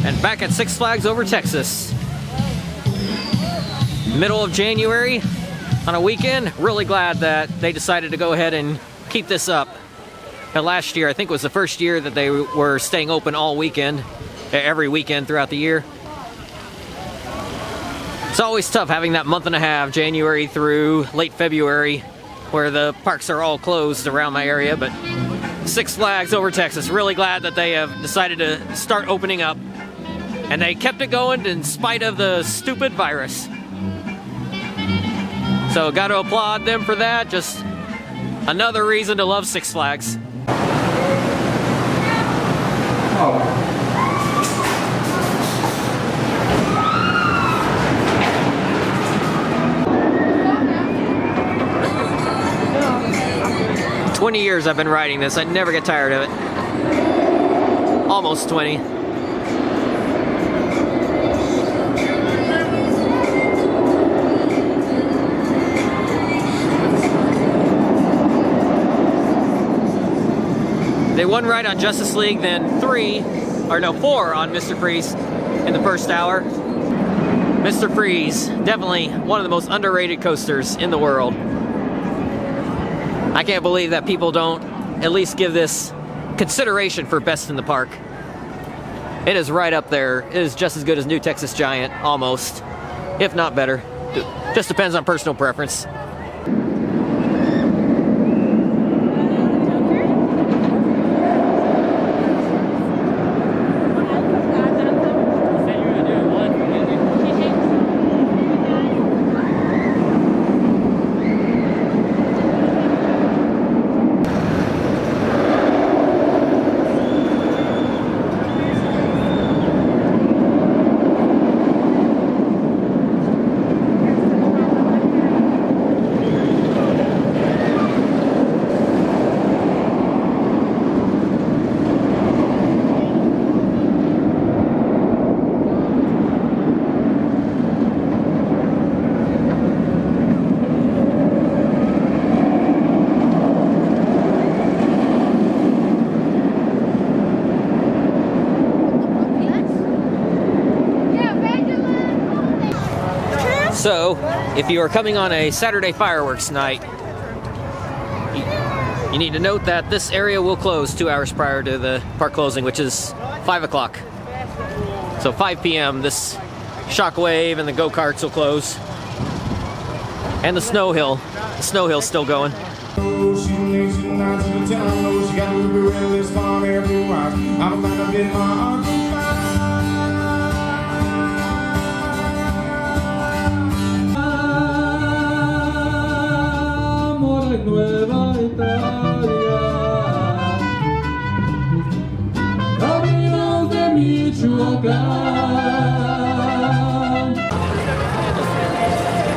And back at Six Flags Over Texas. Middle of January on a weekend. Really glad that they decided to go ahead and keep this up. Last year, I think, was the first year that they were staying open all weekend, every weekend throughout the year. It's always tough having that month and a half, January through late February, where the parks are all closed around my area, but Six Flags Over Texas, really glad that they have decided to start opening up. And they kept it going in spite of the stupid virus. So got to applaud them for that. Just another reason to love Six Flags. Oh. 20 years I've been riding this. I never get tired of it. Almost 20. They one ride on Justice League, then four on Mr. Freeze in the first hour. Mr. Freeze, definitely one of the most underrated coasters in the world. I can't believe that people don't at least give this consideration for best in the park. It is right up there. It is just as good as New Texas Giant, almost, if not better. Just depends on personal preference. So, if you are coming on a Saturday fireworks night, you need to note that this area will close 2 hours prior to the park closing, which is 5 o'clock. So 5 p.m. this Shockwave and the go-karts will close. And the snow hill's still going. Nueva Italia, caminos de Michoacán.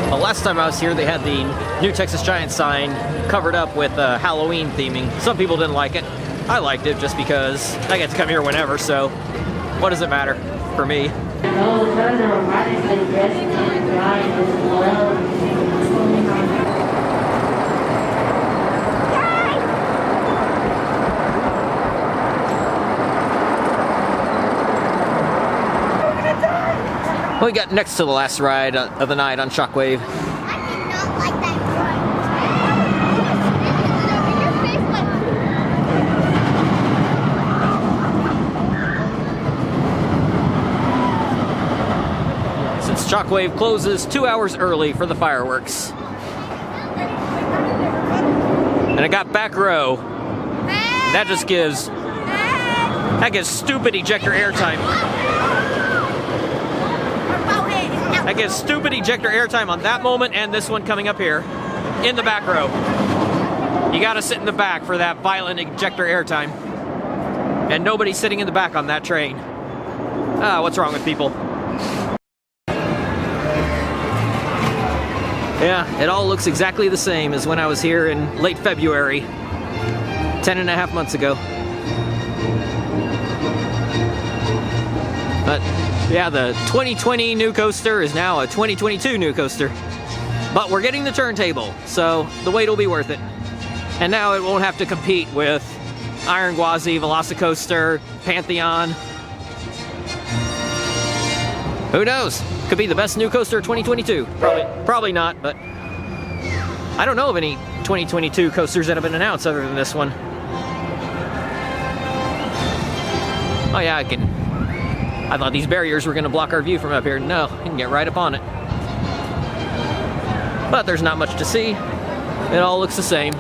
The last time I was here, they had the New Texas Giant sign covered up with Halloween theming. Some people didn't like it. I liked it just because I get to come here whenever, so what does it matter for me? Those are radically dressed in white as well. We got next to the last ride of the night on Shockwave. I did not like that ride. Since Shockwave closes 2 hours early for the fireworks. And I got back row. That just gives stupid ejector airtime. That gives stupid ejector airtime on that moment and this one coming up here in the back row. You gotta sit in the back for that violent ejector airtime. And nobody's sitting in the back on that train. What's wrong with people? Yeah, it all looks exactly the same as when I was here in late February, 10.5 months ago. But yeah, the 2020 new coaster is now a 2022 new coaster. But we're getting the turntable, so the wait will be worth it. And now it won't have to compete with Iron Gwazi, Velocicoaster, Pantheon. Who knows? Could be the best new coaster of 2022. Probably not, but I don't know of any 2022 coasters that have been announced other than this one. Oh yeah, I thought these barriers were going to block our view from up here. No, you can get right up on it. But there's not much to see. It all looks the same.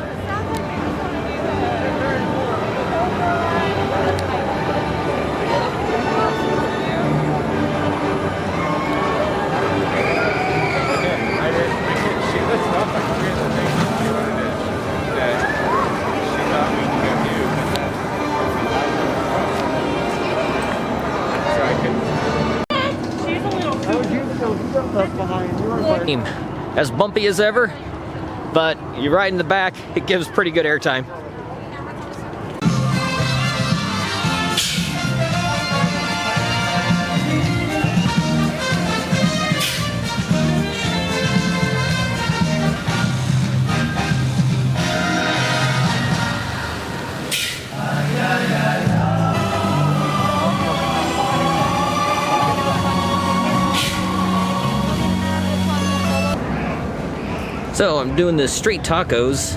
As bumpy as ever, but you ride in the back, it gives pretty good airtime. So I'm doing the street tacos.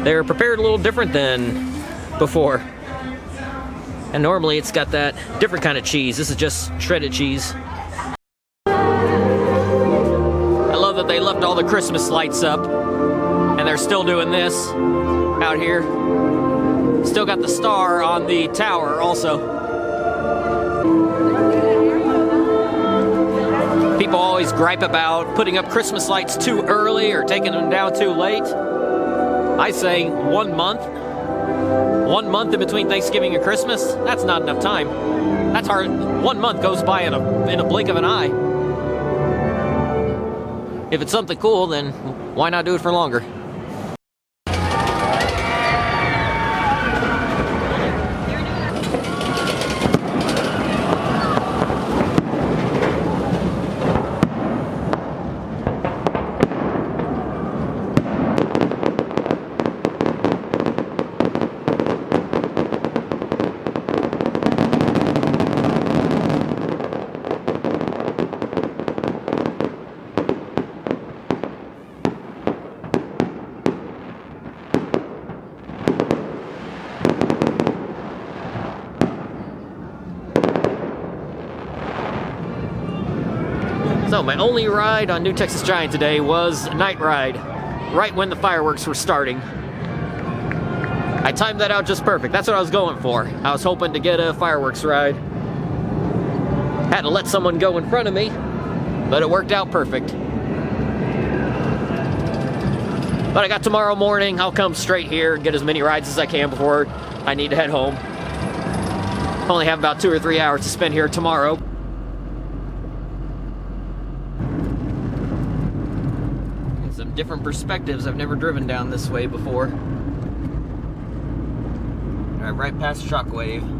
They're prepared a little different than before. And normally it's got that different kind of cheese. This is just shredded cheese. I love that they left all the Christmas lights up and they're still doing this out here. Still got the star on the tower also. People always gripe about putting up Christmas lights too early or taking them down too late. I say 1 month. 1 month in between Thanksgiving and Christmas, that's not enough time. That's hard. 1 month goes by in a blink of an eye. If it's something cool, then why not do it for longer? So my only ride on New Texas Giant today was a night ride, right when the fireworks were starting. I timed that out just perfect. That's what I was going for. I was hoping to get a fireworks ride. Had to let someone go in front of me, but it worked out perfect. But I got tomorrow morning. I'll come straight here and get as many rides as I can before I need to head home. Only have about 2 or 3 hours to spend here tomorrow. Some different perspectives. I've never driven down this way before. Right past Shockwave.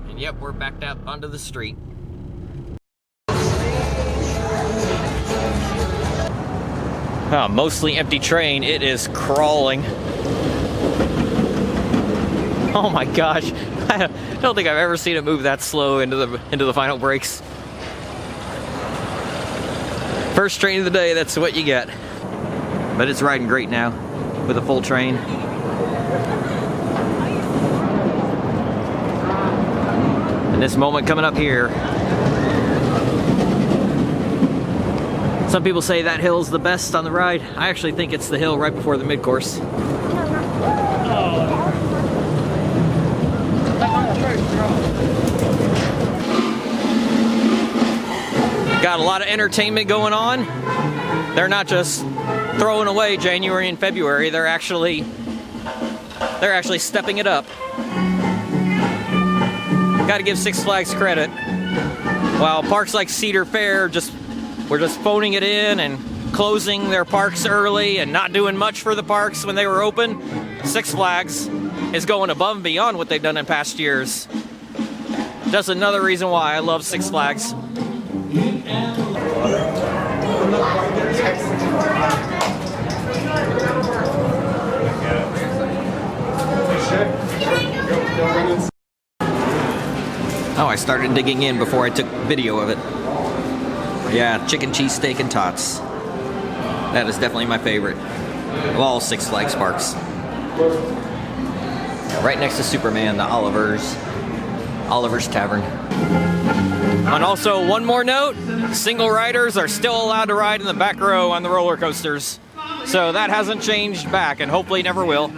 And yep, we're backed out onto the street. Oh, mostly empty train. It is crawling. Oh my gosh. I don't think I've ever seen it move that slow into the final brakes. First train of the day, that's what you get. But it's riding great now with a full train. And this moment coming up here. Some people say that hill's the best on the ride. I actually think it's the hill right before the mid-course. Got a lot of entertainment going on. They're not just throwing away January and February. They're actually stepping it up. Got to give Six Flags credit. While parks like Cedar Fair were just phoning it in and closing their parks early and not doing much for the parks when they were open, Six Flags is going above and beyond what they've done in past years. Just another reason why I love Six Flags. Oh, I started digging in before I took video of it. Yeah, chicken cheesesteak and tots. That is definitely my favorite of all Six Flags parks. Right next to Superman, the Oliver's Tavern. And also, one more note, single riders are still allowed to ride in the back row on the roller coasters. So that hasn't changed back, and hopefully never will.